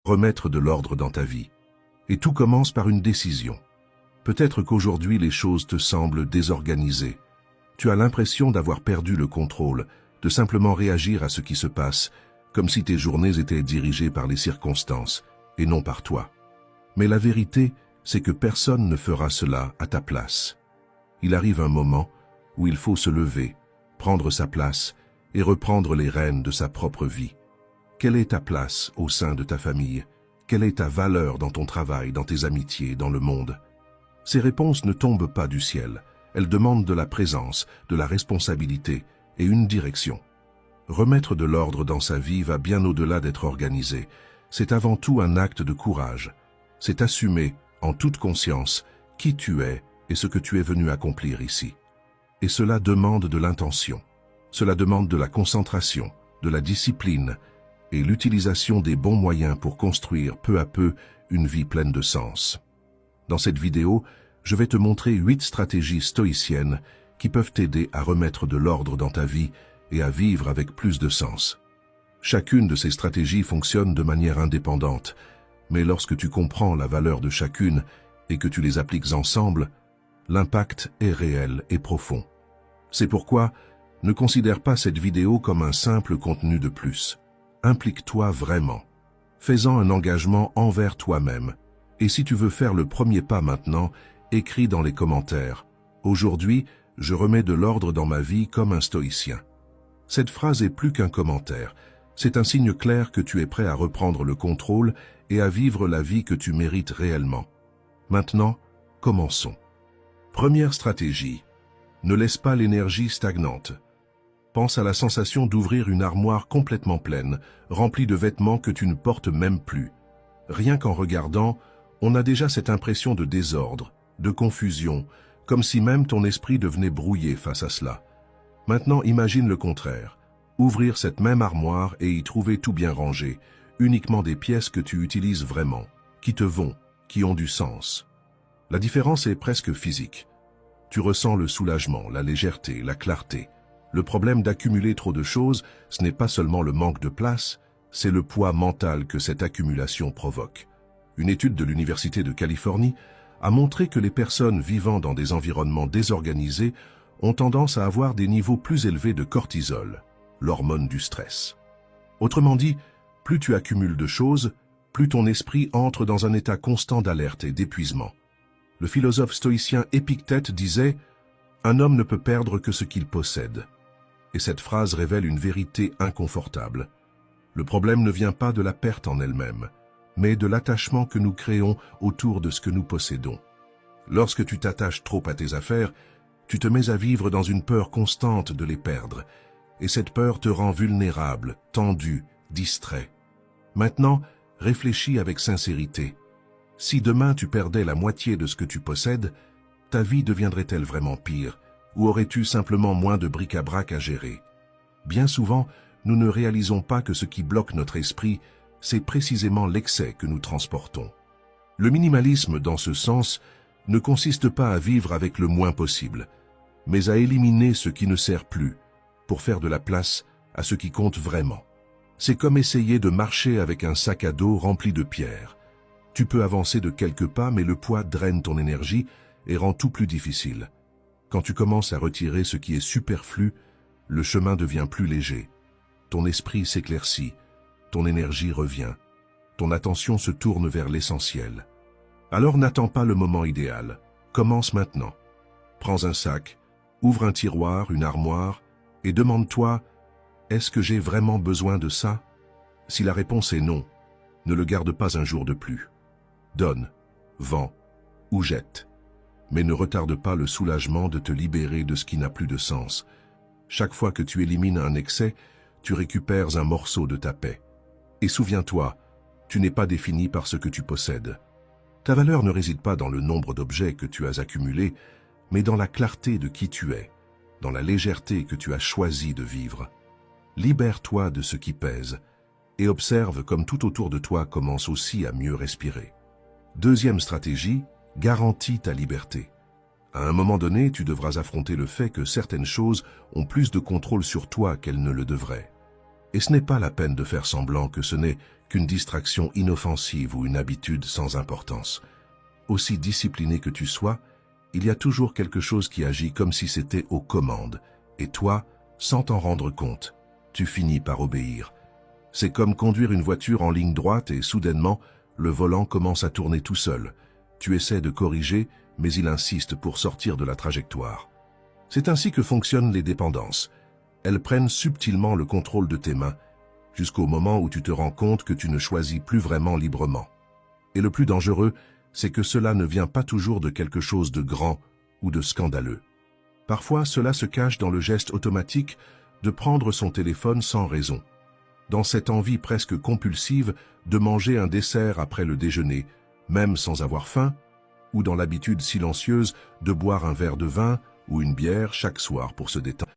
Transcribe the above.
remettre de l'ordre dans ta vie. Et tout commence par une décision. Peut-être qu'aujourd'hui les choses te semblent désorganisées. Tu as l'impression d'avoir perdu le contrôle, de simplement réagir à ce qui se passe, comme si tes journées étaient dirigées par les circonstances, et non par toi. Mais la vérité, c'est que personne ne fera cela à ta place. Il arrive un moment où il faut se lever, prendre sa place et reprendre les rênes de sa propre vie. Quelle est ta place au sein de ta famille? Quelle est ta valeur dans ton travail, dans tes amitiés, dans le monde? Ces réponses ne tombent pas du ciel. Elles demandent de la présence, de la responsabilité et une direction. Remettre de l'ordre dans sa vie va bien au-delà d'être organisé. C'est avant tout un acte de courage. C'est assumer, en toute conscience, qui tu es et ce que tu es venu accomplir ici. Et cela demande de l'intention. Cela demande de la concentration, de la discipline et l'utilisation des bons moyens pour construire peu à peu une vie pleine de sens. Dans cette vidéo, je vais te montrer 8 stratégies stoïciennes qui peuvent t'aider à remettre de l'ordre dans ta vie et à vivre avec plus de sens. Chacune de ces stratégies fonctionne de manière indépendante, mais lorsque tu comprends la valeur de chacune et que tu les appliques ensemble, l'impact est réel et profond. C'est pourquoi, ne considère pas cette vidéo comme un simple contenu de plus. Implique-toi vraiment. Fais-en un engagement envers toi-même. Et si tu veux faire le premier pas maintenant, écris dans les commentaires « Aujourd'hui, je remets de l'ordre dans ma vie comme un stoïcien ». Cette phrase est plus qu'un commentaire. C'est un signe clair que tu es prêt à reprendre le contrôle et à vivre la vie que tu mérites réellement. Maintenant, commençons. Première stratégie. Ne laisse pas l'énergie stagnante. Pense à la sensation d'ouvrir une armoire complètement pleine, remplie de vêtements que tu ne portes même plus. Rien qu'en regardant, on a déjà cette impression de désordre, de confusion, comme si même ton esprit devenait brouillé face à cela. Maintenant, imagine le contraire. Ouvrir cette même armoire et y trouver tout bien rangé, uniquement des pièces que tu utilises vraiment, qui te vont, qui ont du sens. La différence est presque physique. Tu ressens le soulagement, la légèreté, la clarté. Le problème d'accumuler trop de choses, ce n'est pas seulement le manque de place, c'est le poids mental que cette accumulation provoque. Une étude de l'Université de Californie a montré que les personnes vivant dans des environnements désorganisés ont tendance à avoir des niveaux plus élevés de cortisol, l'hormone du stress. Autrement dit, plus tu accumules de choses, plus ton esprit entre dans un état constant d'alerte et d'épuisement. Le philosophe stoïcien Épictète disait « Un homme ne peut perdre que ce qu'il possède ». Et cette phrase révèle une vérité inconfortable. Le problème ne vient pas de la perte en elle-même, mais de l'attachement que nous créons autour de ce que nous possédons. Lorsque tu t'attaches trop à tes affaires, tu te mets à vivre dans une peur constante de les perdre, et cette peur te rend vulnérable, tendu, distrait. Maintenant, réfléchis avec sincérité. Si demain tu perdais la moitié de ce que tu possèdes, ta vie deviendrait-elle vraiment pire, ou aurais-tu simplement moins de bric-à-brac à gérer? Bien souvent, nous ne réalisons pas que ce qui bloque notre esprit, c'est précisément l'excès que nous transportons. Le minimalisme, dans ce sens, ne consiste pas à vivre avec le moins possible, mais à éliminer ce qui ne sert plus, pour faire de la place à ce qui compte vraiment. C'est comme essayer de marcher avec un sac à dos rempli de pierres. Tu peux avancer de quelques pas, mais le poids draine ton énergie et rend tout plus difficile. Quand tu commences à retirer ce qui est superflu, le chemin devient plus léger. Ton esprit s'éclaircit, ton énergie revient, ton attention se tourne vers l'essentiel. Alors n'attends pas le moment idéal, commence maintenant. Prends un sac, ouvre un tiroir, une armoire, et demande-toi « Est-ce que j'ai vraiment besoin de ça ?» Si la réponse est non, ne le garde pas un jour de plus. Donne, vends ou jette. Mais ne retarde pas le soulagement de te libérer de ce qui n'a plus de sens. Chaque fois que tu élimines un excès, tu récupères un morceau de ta paix. Et souviens-toi, tu n'es pas défini par ce que tu possèdes. Ta valeur ne réside pas dans le nombre d'objets que tu as accumulés, mais dans la clarté de qui tu es, dans la légèreté que tu as choisi de vivre. Libère-toi de ce qui pèse et observe comme tout autour de toi commence aussi à mieux respirer. Deuxième stratégie, garantis ta liberté. À un moment donné, tu devras affronter le fait que certaines choses ont plus de contrôle sur toi qu'elles ne le devraient. Et ce n'est pas la peine de faire semblant que ce n'est qu'une distraction inoffensive ou une habitude sans importance. Aussi discipliné que tu sois, il y a toujours quelque chose qui agit comme si c'était aux commandes, et toi, sans t'en rendre compte, tu finis par obéir. C'est comme conduire une voiture en ligne droite et soudainement, le volant commence à tourner tout seul. Tu essaies de corriger, mais il insiste pour sortir de la trajectoire. C'est ainsi que fonctionnent les dépendances. Elles prennent subtilement le contrôle de tes mains, jusqu'au moment où tu te rends compte que tu ne choisis plus vraiment librement. Et le plus dangereux, c'est que cela ne vient pas toujours de quelque chose de grand ou de scandaleux. Parfois, cela se cache dans le geste automatique de prendre son téléphone sans raison, dans cette envie presque compulsive de manger un dessert après le déjeuner, même sans avoir faim, ou dans l'habitude silencieuse de boire un verre de vin ou une bière chaque soir pour se détendre.